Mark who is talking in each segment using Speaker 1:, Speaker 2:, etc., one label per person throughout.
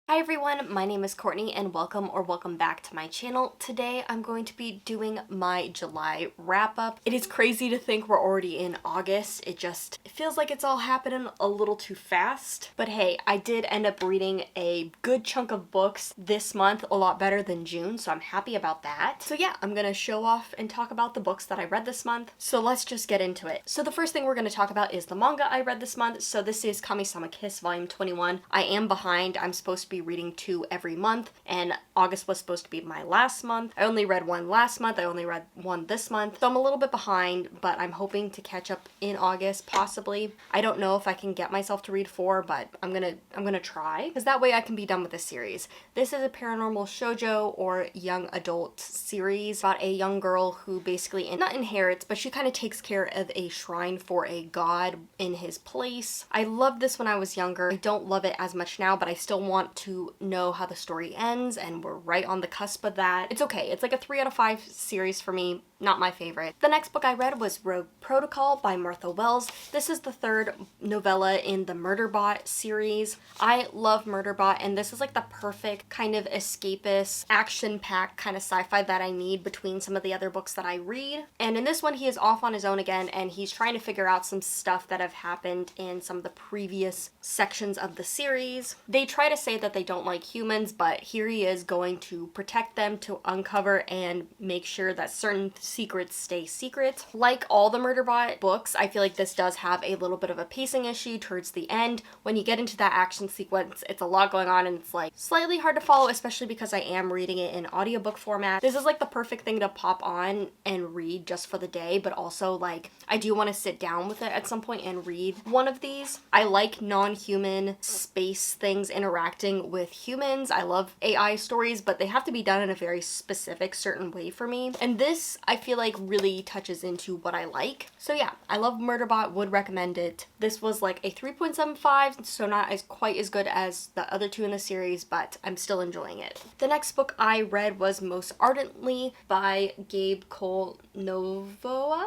Speaker 1: Hi everyone, my name is Courtney and welcome back to my channel. Today I'm going to be doing my July wrap up. It is crazy to think we're already in August. It feels like it's all happening a little too fast. But hey, I did end up reading a good chunk of books this month, a lot better than June, so I'm happy about that. So yeah, I'm gonna show off and talk about the books that I read this month. So let's just get into it. So the first thing we're gonna talk about is the manga I read this month. So this is Kami-sama Kiss Volume 21. I am behind. I'm supposed to be reading 2 every month, and August was supposed to be my last month. I only read 1 last month. I only read 1 this month. So I'm a little bit behind, but I'm hoping to catch up in August, possibly. I don't know if I can get myself to read 4, but I'm gonna try, because that way I can be done with the series. This is a paranormal shoujo or young adult series about a young girl who basically not inherits, but she kind of takes care of a shrine for a god in his place. I loved this when I was younger. I don't love it as much now, but I still want to know how the story ends, and we're right on the cusp of that. It's okay. It's like a 3 out of 5 series for me. Not my favorite. The next book I read was Rogue Protocol by Martha Wells. This is the 3rd novella in the Murderbot series. I love Murderbot, and this is like the perfect kind of escapist, action-packed kind of sci-fi that I need between some of the other books that I read. And in this one, he is off on his own again, and he's trying to figure out some stuff that have happened in some of the previous sections of the series. They try to say that they don't like humans, but here he is going to protect them, to uncover and make sure that certain secrets stay secret. Like all the Murderbot books, I feel like this does have a little bit of a pacing issue towards the end. When you get into that action sequence, it's a lot going on, and it's like slightly hard to follow, especially because I am reading it in audiobook format. This is like the perfect thing to pop on and read just for the day, but also like I do want to sit down with it at some point and read one of these. I like non-human space things interacting with humans. I love AI stories, but they have to be done in a very specific certain way for me. And this, I feel like, really touches into what I like. So yeah, I love Murderbot, would recommend it. This was like a 3.75, so not as quite as good as the other 2 in the series, but I'm still enjoying it. The next book I read was Most Ardently by Gabe Cole Novoa?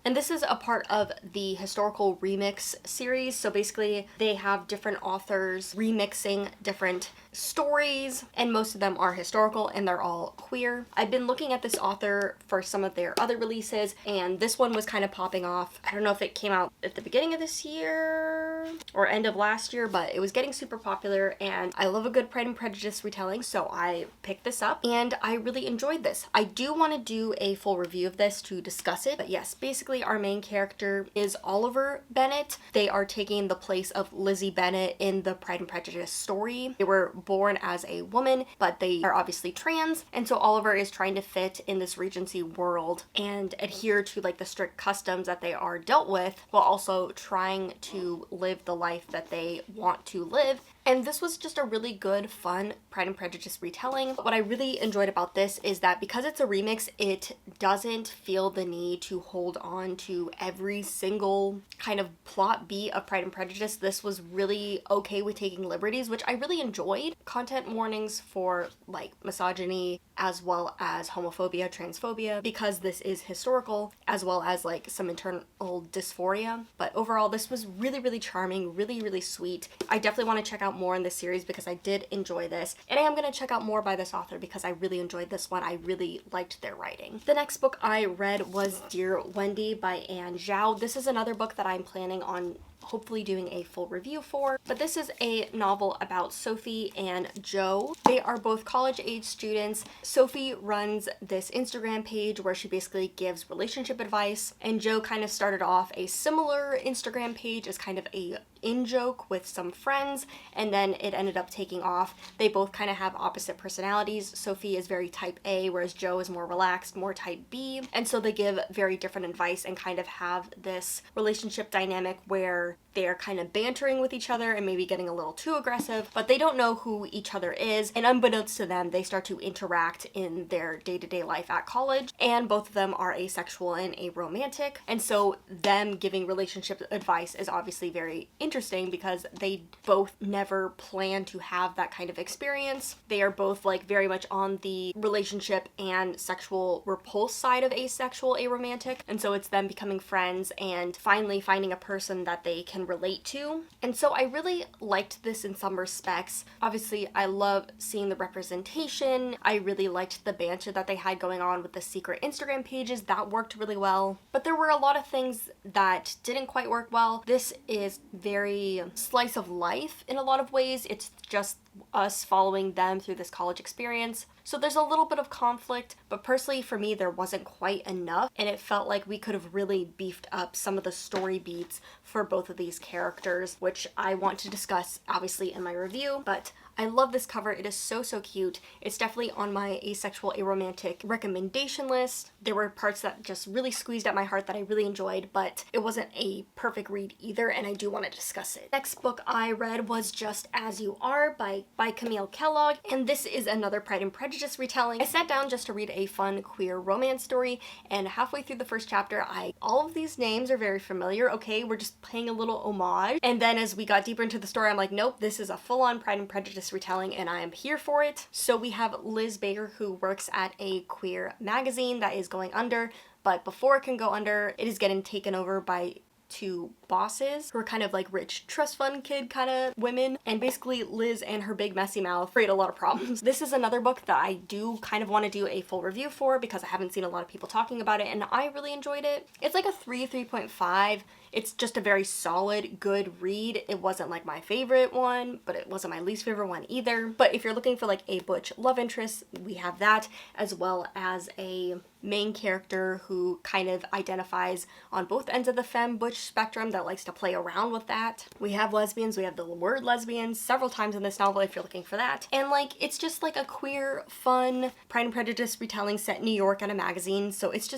Speaker 1: And this is a part of the historical remix series. So basically they have different authors remixing different stories, and most of them are historical and they're all queer. I've been looking at this author for some of their other releases, and this one was kind of popping off. I don't know if it came out at the beginning of this year or end of last year, but it was getting super popular, and I love a good Pride and Prejudice retelling, so I picked this up and I really enjoyed this. I do want to do a full review of this to discuss it, but yes, basically our main character is Oliver Bennet. They are taking the place of Lizzie Bennet in the Pride and Prejudice story. They were born as a woman, but they are obviously trans, and so Oliver is trying to fit in this Regency world and adhere to like the strict customs that they are dealt with, while also trying to live the life that they want to live. And this was just a really good, fun Pride and Prejudice retelling. What I really enjoyed about this is that because it's a remix, it doesn't feel the need to hold on to every single kind of plot beat of Pride and Prejudice. This was really okay with taking liberties, which I really enjoyed. Content warnings for like misogyny, as well as homophobia, transphobia, because this is historical, as well as like some internal dysphoria. But overall, this was really, really charming, really, really sweet. I definitely want to check out more in this series because I did enjoy this, and I am going to check out more by this author because I really enjoyed this one. I really liked their writing. The next book I read was Dear Wendy by Anne Zhao. This is another book that I'm planning on hopefully doing a full review for, but this is a novel about Sophie and Joe. They are both college age students. Sophie runs this Instagram page where she basically gives relationship advice, and Joe kind of started off a similar Instagram page as kind of a in-joke with some friends, and then it ended up taking off. They both kind of have opposite personalities. Sophie is very type A, whereas Joe is more relaxed, more type B, and so they give very different advice and kind of have this relationship dynamic where they're kind of bantering with each other and maybe getting a little too aggressive, but they don't know who each other is, and unbeknownst to them, they start to interact in their day-to-day life at college, and both of them are asexual and aromantic, and so them giving relationship advice is obviously very interesting because they both never plan to have that kind of experience. They are both like very much on the relationship and sexual repulse side of asexual, aromantic, and so it's them becoming friends and finally finding a person that they can can relate to. And so I really liked this in some respects. Obviously, I love seeing the representation. I really liked the banter that they had going on with the secret Instagram pages. That worked really well. But there were a lot of things that didn't quite work well. This is very slice of life in a lot of ways. It's just us following them through this college experience. So there's a little bit of conflict, but personally for me there wasn't quite enough, and it felt like we could have really beefed up some of the story beats for both of these characters, which I want to discuss obviously in my review. But I love this cover. It is so cute. It's definitely on my asexual aromantic recommendation list. There were parts that just really squeezed at my heart that I really enjoyed, but it wasn't a perfect read either, and I do want to discuss it. Next book I read was Just As You Are by Camille Kellogg, and this is another Pride and Prejudice retelling. I sat down just to read a fun queer romance story, and halfway through the first chapter, all of these names are very familiar. Okay, we're just paying a little homage. And then as we got deeper into the story, I'm like, nope, this is a full-on Pride and Prejudice retelling, and I am here for it. So we have Liz Baker, who works at a queer magazine that is going under, but before it can go under, it is getting taken over by two bosses who are kind of like rich trust fund kid kind of women, and basically Liz and her big messy mouth create a lot of problems. This is another book that I do kind of want to do a full review for because I haven't seen a lot of people talking about it, and I really enjoyed it. It's like a 3.5. It's just a very solid, good read. It wasn't like my favorite one, but it wasn't my least favorite one either. But if you're looking for like a butch love interest, we have that, as well as a main character who kind of identifies on both ends of the femme butch spectrum that likes to play around with that. We have lesbians, we have the word lesbians several times in this novel if you're looking for that. And like, it's just like a queer, fun Pride and Prejudice retelling set in New York at a magazine. So it's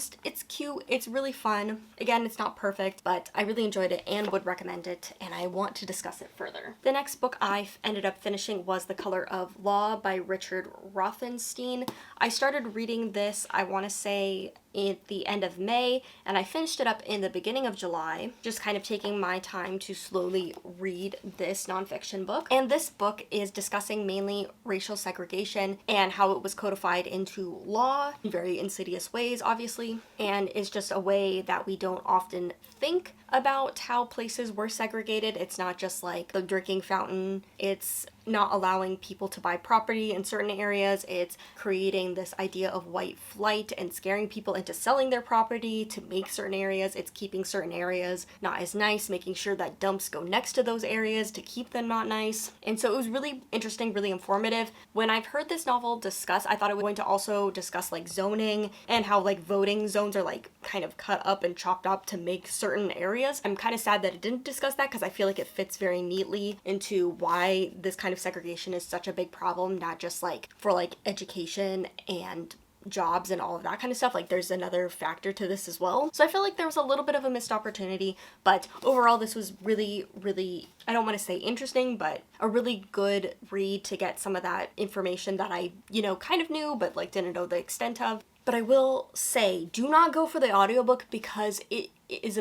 Speaker 1: cute, it's really fun. Again, it's not perfect, but I really enjoyed it and would recommend it, and I want to discuss it further. The next book I ended up finishing was The Color of Law by Richard Rothenstein. I started reading this, I want to say, at the end of May, and I finished it up in the beginning of July, just kind of taking my time to slowly read this nonfiction book. And this book is discussing mainly racial segregation and how it was codified into law in very insidious ways, obviously, and is just a way that we don't often think about how places were segregated. It's not just like the drinking fountain, it's not allowing people to buy property in certain areas, it's creating this idea of white flight and scaring people into selling their property to make certain areas, it's keeping certain areas not as nice, making sure that dumps go next to those areas to keep them not nice. And so it was really interesting, really informative. When I've heard this novel discussed, I thought it was going to also discuss like zoning and how like voting zones are like kind of cut up and chopped up to make certain areas. I'm kind of sad that it didn't discuss that because I feel like it fits very neatly into why this kind of segregation is such a big problem, not just like for like education and jobs and all of that kind of stuff. Like there's another factor to this as well. So I feel like there was a little bit of a missed opportunity, but overall this was really, I don't want to say interesting, but a really good read to get some of that information that I, kind of knew, but like didn't know the extent of. But I will say, do not go for the audiobook because it is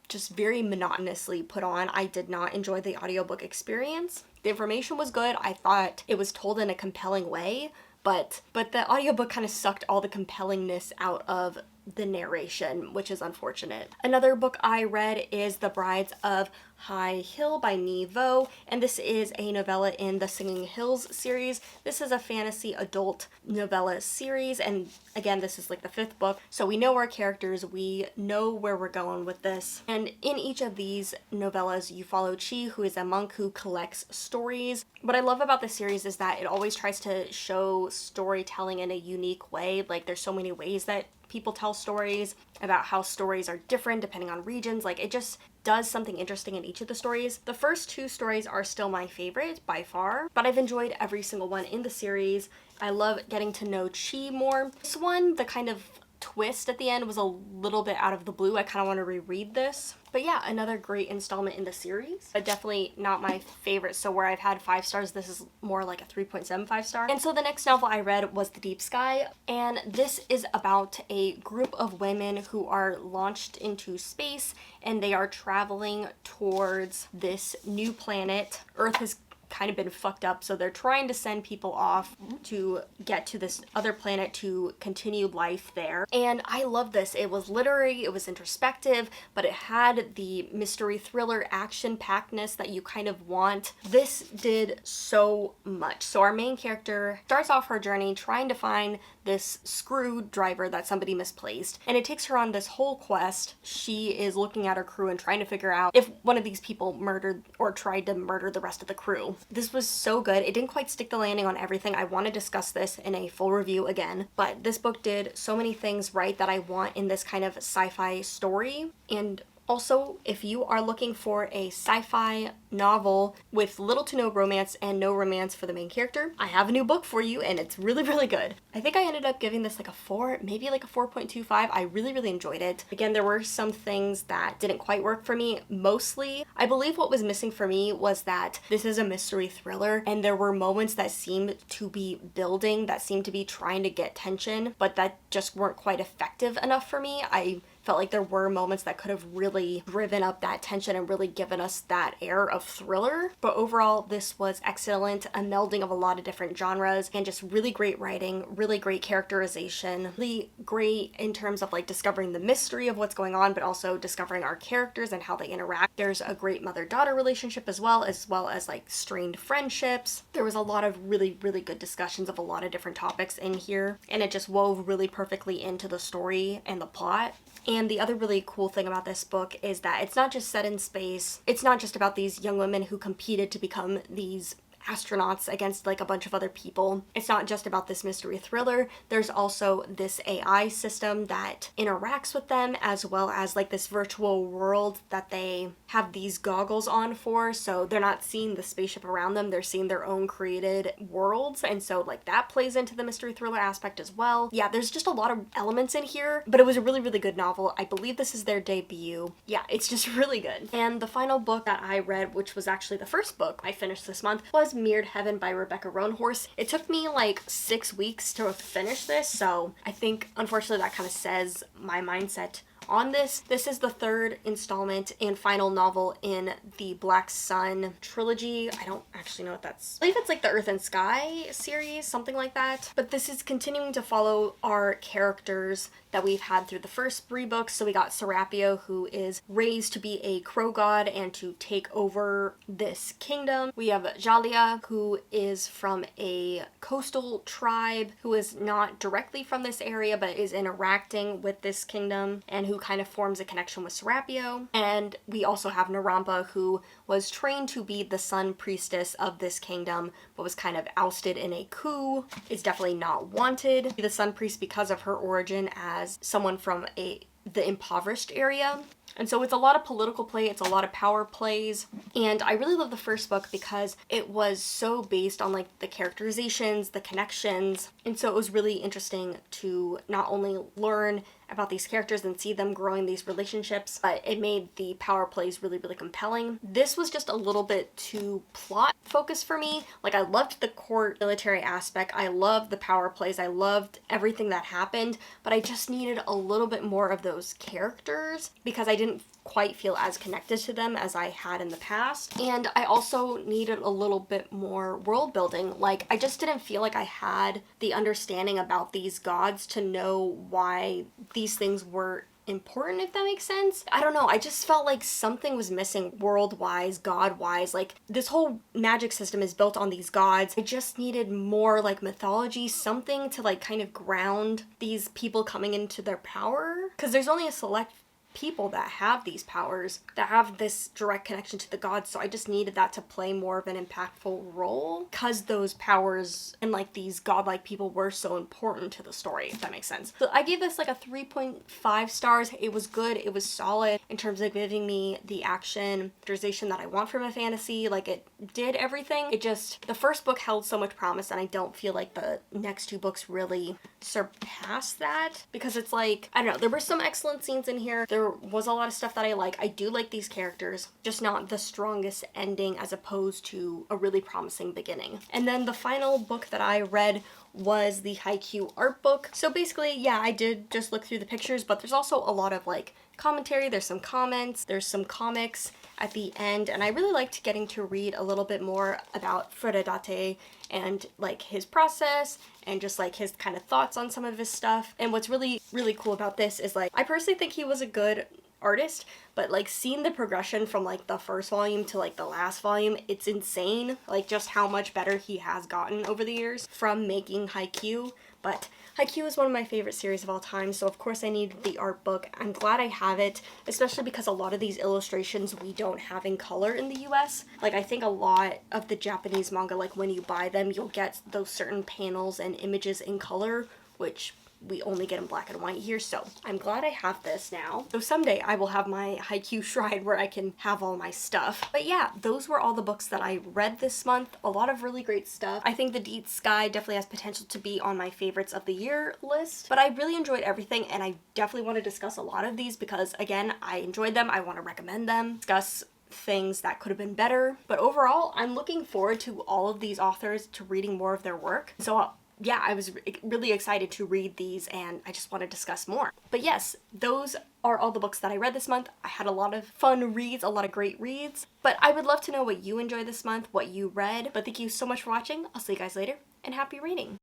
Speaker 1: just very monotonously put on. I did not enjoy the audiobook experience. The information was good. I thought it was told in a compelling way, but the audiobook kind of sucked all the compellingness out of the narration, which is unfortunate. Another book I read is The Brides of High Hill by Nhi Vo, and this is a novella in the Singing Hills series. This is a fantasy adult novella series, and again, this is like the 5th book, so we know our characters, we know where we're going with this. And in each of these novellas, you follow Chi, who is a monk who collects stories. What I love about this series is that it always tries to show storytelling in a unique way. Like there's so many ways that people tell stories, about how stories are different depending on regions. Like it just does something interesting in each of the stories. The first 2 stories are still my favorite by far, but I've enjoyed every single one in the series. I love getting to know Chi more. This one, the kind of twist at the end was a little bit out of the blue. I kind of want to reread this. But yeah, another great installment in the series, but definitely not my favorite. So where I've had 5 stars, this is more like a 3.75 star. And so the next novel I read was The Deep Sky, and this is about a group of women who are launched into space, and they are traveling towards this new planet. Earth has kind of been fucked up, so they're trying to send people off to get to this other planet to continue life there. And I love this. It was literary, it was introspective, but it had the mystery thriller action packedness that you kind of want. This did so much. So our main character starts off her journey trying to find this screwdriver that somebody misplaced, and it takes her on this whole quest. She is looking at her crew and trying to figure out if one of these people murdered or tried to murder the rest of the crew. This was so good. It didn't quite stick the landing on everything. I want to discuss this in a full review again, but this book did so many things right that I want in this kind of sci-fi story. And also, if you are looking for a sci-fi novel with little to no romance and no romance for the main character, I have a new book for you, and it's really, really good. I think I ended up giving this like a 4, maybe like a 4.25. I really, really enjoyed it. Again, there were some things that didn't quite work for me. Mostly, I believe what was missing for me was that this is a mystery thriller, and there were moments that seemed to be building, that seemed to be trying to get tension, but that just weren't quite effective enough for me. I felt like there were moments that could have really driven up that tension and really given us that air of thriller. But overall, this was excellent, a melding of a lot of different genres, and just really great writing, really great characterization, really great in terms of like discovering the mystery of what's going on, but also discovering our characters and how they interact. There's a great mother-daughter relationship as well as like strained friendships. There was a lot of really, really good discussions of a lot of different topics in here, and it just wove really perfectly into the story and the plot. And the other really cool thing about this book is that it's not just set in space. It's not just about these young women who competed to become these astronauts against like a bunch of other people. It's not just about this mystery thriller. There's also this AI system that interacts with them, as well as like this virtual world that they have these goggles on for, so they're not seeing the spaceship around them, they're seeing their own created worlds, and so like that plays into the mystery thriller aspect as well. Yeah, there's just a lot of elements in here, but it was a really, really good novel. I believe this is their debut. Yeah, it's just really good. And the final book that I read, which was actually the first book I finished this month, was Mirrored Heaven by Rebecca Roanhorse. It took me like 6 weeks to finish this, so I think unfortunately that kind of says my mindset on this. This is the third installment and final novel in the Black Sun trilogy. I don't actually know what that's. I believe it's like the Earth and Sky series, something like that. But this is continuing to follow our characters that we've had through the first 3 books. So we got Serapio, who is raised to be a crow god and to take over this kingdom. We have Jalia, who is from a coastal tribe who is not directly from this area but is interacting with this kingdom and who kind of forms a connection with Serapio. And we also have Narampa, who was trained to be the sun priestess of this kingdom but was kind of ousted in a coup, is definitely not wanted. The sun priest because of her origin as someone from the impoverished area. And so it's a lot of political play, it's a lot of power plays, and I really love the first book because it was so based on like the characterizations, the connections, and so it was really interesting to not only learn about these characters and see them growing these relationships, but it made the power plays really, really compelling. This was just a little bit too plot focused for me. Like, I loved the court military aspect, I loved the power plays, I loved everything that happened, but I just needed a little bit more of those characters because I didn't quite feel as connected to them as I had in the past. And I also needed a little bit more world building. Like, I just didn't feel like I had the understanding about these gods to know why these things were important, if that makes sense. I don't know, I just felt like something was missing world-wise, god-wise. Like, this whole magic system is built on these gods. I just needed more like mythology, something to like kind of ground these people coming into their power, because there's only a select people that have these powers, that have this direct connection to the gods, so I just needed that to play more of an impactful role because those powers and like these godlike people were so important to the story, if that makes sense. So I gave this like a 3.5 stars. It was good, it was solid in terms of giving me the action characterization that I want from a fantasy. Like, it did everything. It just, the first book held so much promise, and I don't feel like the next 2 books really surpassed that, because it's like, I don't know, there were some excellent scenes in here. There was a lot of stuff that I like. I do like these characters, just not the strongest ending as opposed to a really promising beginning. And then the final book that I read was the Haikyuu art book. So basically, yeah, I did just look through the pictures, but there's also a lot of like commentary, there's some comments, there's some comics, at the end, and I really liked getting to read a little bit more about Furadate and like his process and just like his kind of thoughts on some of his stuff. And what's really, really cool about this is like, I personally think he was a good artist, but like seeing the progression from like the first volume to like the last volume, it's insane, like just how much better he has gotten over the years from making Haikyuu. But Haikyuu is one of my favorite series of all time, so of course I need the art book. I'm glad I have it, especially because a lot of these illustrations we don't have in color in the US. Like, I think a lot of the Japanese manga, like when you buy them, you'll get those certain panels and images in color, which we only get in black and white here, so I'm glad I have this now. So someday I will have my Haikyuu shrine where I can have all my stuff. But yeah, those were all the books that I read this month. A lot of really great stuff. I think The Deep Sky definitely has potential to be on my favorites of the year list, but I really enjoyed everything, and I definitely want to discuss a lot of these because, again, I enjoyed them. I want to recommend them, discuss things that could have been better. But overall, I'm looking forward to all of these authors, to reading more of their work. So yeah, I was really excited to read these, and I just want to discuss more. But yes, those are all the books that I read this month. I had a lot of fun reads, a lot of great reads, but I would love to know what you enjoyed this month, what you read. But thank you so much for watching. I'll see you guys later, and happy reading!